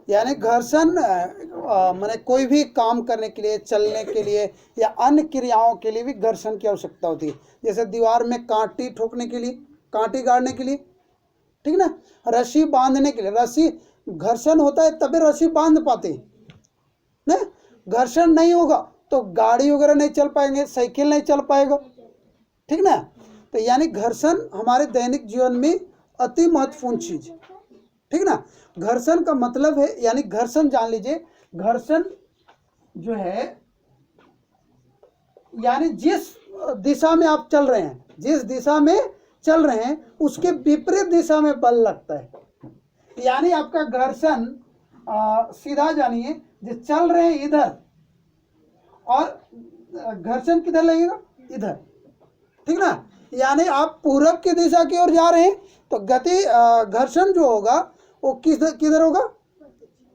यानी घर्षण माने कोई भी काम करने के लिए, चलने के लिए या अन्य क्रियाओं के लिए भी घर्षण की आवश्यकता होती है। जैसे दीवार में कांटी ठोकने के लिए, कांटी गाड़ने के लिए, ठीक ना, रस्सी बांधने के लिए, रस्सी घर्षण होता है तभी रस्सी बांध पाते हैं ना। घर्षण नहीं होगा तो गाड़ी वगैरह नहीं चल पाएंगे, साइकिल नहीं चल पाएगा, ठीक ना। तो यानी घर्षण हमारे दैनिक जीवन में अति महत्वपूर्ण चीज, ठीक ना। घर्षण का मतलब है, यानी घर्षण जान लीजिए, घर्षण जो है यानी जिस दिशा में आप चल रहे हैं, जिस दिशा में चल रहे हैं उसके विपरीत दिशा में बल लगता है। यानी आपका घर्षण सीधा जानिए, जो चल रहे हैं इधर और घर्षण किधर लगेगा, इधर, ठीक ना। यानी आप पूरब की दिशा की ओर जा रहे हैं तो गति घर्षण जो होगा वो किधर होगा,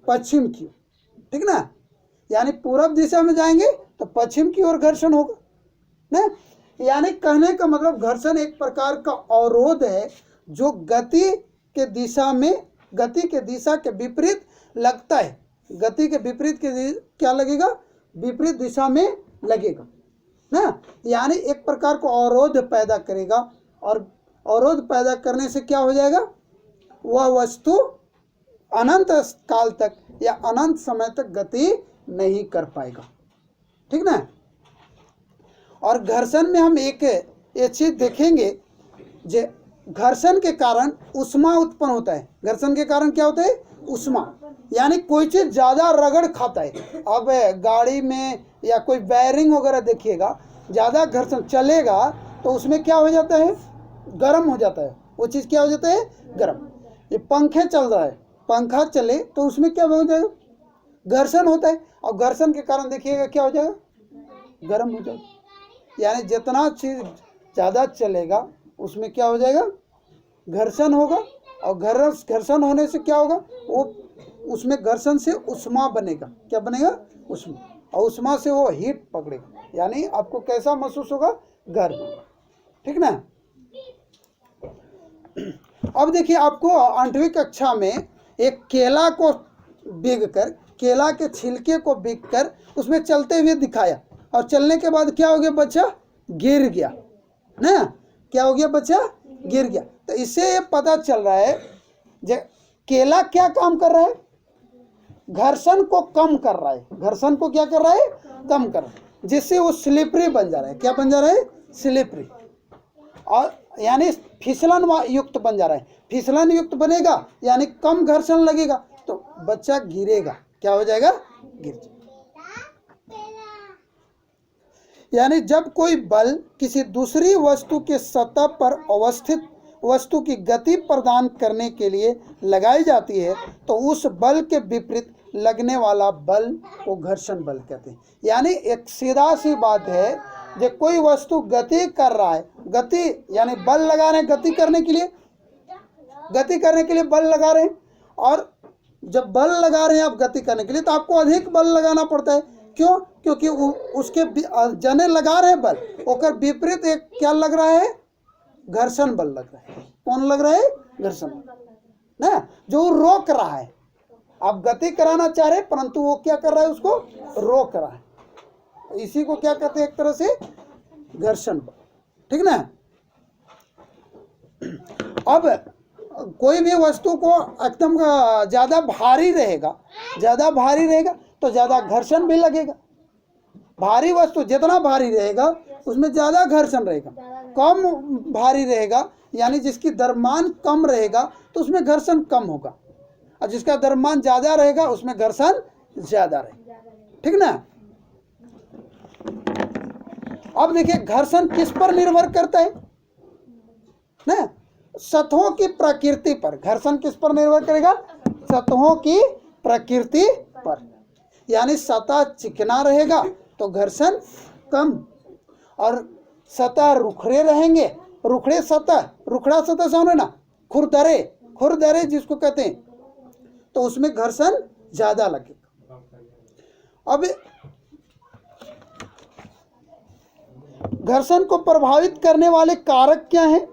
पश्चिम की, ठीक ना। यानी पूरब दिशा में जाएंगे तो पश्चिम की ओर घर्षण होगा ना। यानी कहने का मतलब घर्षण एक प्रकार का अवरोध है जो गति के दिशा में, गति के दिशा के विपरीत लगता है। गति के विपरीत के क्या लगेगा, विपरीत दिशा में लगेगा ना। यानी एक प्रकार को अवरोध पैदा करेगा, और अवरोध पैदा करने से क्या हो जाएगा, वह वस्तु अनंत काल तक या अनंत समय तक गति नहीं कर पाएगा, ठीक ना। और घर्षण में हम एक ये चीज देखेंगे, जो घर्षण के कारण उष्मा उत्पन्न होता है। घर्षण के कारण क्या होता है, उष्मा। यानी कोई चीज ज्यादा रगड़ खाता है, अब गाड़ी में या कोई वायरिंग वगैरह देखिएगा, ज्यादा घर्षण चलेगा तो उसमें क्या हो जाता है, गर्म हो जाता है, वो चीज क्या हो जाता है, गर्म। ये पंखे चल रहा है, पंखा चले तो उसमें क्या हो जाएगा, घर्षण होता है, और घर्षण के कारण देखिएगा क्या हो जाएगा, गर्म हो जाएगा। यानी जितना चीज ज्यादा चलेगा उसमें क्या हो जाएगा, घर्षण होगा, और घर्षण होने से क्या होगा, वो उसमें घर्षण से उष्मा बनेगा। क्या बनेगा, उष्मा, और उष्मा से वो हीट पकड़ेगा, यानी आपको कैसा महसूस होगा, गर्म, ठीक ना। अब देखिए, आपको 8वीं कक्षा में एक केला को बीग कर, केला के छिलके को बीग कर उसमें चलते हुए दिखाया, और चलने के बाद क्या हो गया, बच्चा गिर गया ना। क्या हो गया, बच्चा गिर गया। तो इससे ये पता चल रहा है जो केला क्या काम कर रहा है, घर्षण को कम कर रहा है। घर्षण को क्या कर रहा है, कम कर रहा है, जिससे वो स्लिपरी बन जा रहा है। क्या बन जा रहा है, स्लिपरी, और यानी फिसलन युक्त बन जा रहा है। फिसलन युक्त बनेगा यानी कम घर्षण लगेगा तो बच्चा गिरेगा, क्या हो जाएगा, गिर जाएगा। यानी जब कोई बल किसी दूसरी वस्तु के सतह पर अवस्थित वस्तु की गति प्रदान करने के लिए लगाई जाती है तो उस बल के विपरीत लगने वाला बल को घर्षण बल कहते हैं। यानी एक सीधा सी बात है, जब कोई वस्तु गति कर रहा है, गति यानी बल लगा रहे हैं गति करने के लिए, गति करने के लिए बल लगा रहे हैं, और जब बल लगा रहे हैं आप गति करने के लिए तो आपको अधिक बल लगाना पड़ता है। क्यों, क्योंकि उसके जने लगा रहे हैं बल, ओकर विपरीत एक क्या लग रहा है, घर्षण बल लग रहा है। कौन लग रहा है, घर्षण ना, जो रोक रहा है। आप गति कराना चाह रहे परंतु वो क्या कर रहा है, उसको रोक रहा है। इसी को क्या कहते हैं, एक तरह से घर्षण बल, ठीक ना। अब कोई भी वस्तु को एकदम ज्यादा भारी रहेगा, ज्यादा भारी रहेगा तो ज्यादा घर्षण भी लगेगा। भारी वस्तु जितना भारी रहेगा उसमें ज्यादा घर्षण रहेगा। कम भारी रहेगा यानी जिसकी द्रव्यमान कम रहेगा तो उसमें घर्षण कम होगा, और जिसका द्रव्यमान ज्यादा रहेगा उसमें घर्षण ज्यादा रहेगा, ठीक ना। अब देखिए, घर्षण किस पर निर्भर करता है ना, सतहों की प्रकृति पर। घर्षण किस पर निर्भर करेगा, सतहों की प्रकृति पर। यानी सतह चिकना रहेगा तो घर्षण कम, और सतह रुखड़े रहेंगे, रुखड़े सतह, रुखड़ा सतह समझे ना, खुरदरे, खुरदरे जिसको कहते हैं, तो उसमें घर्षण ज्यादा लगेगा। अब घर्षण को प्रभावित करने वाले कारक क्या हैं,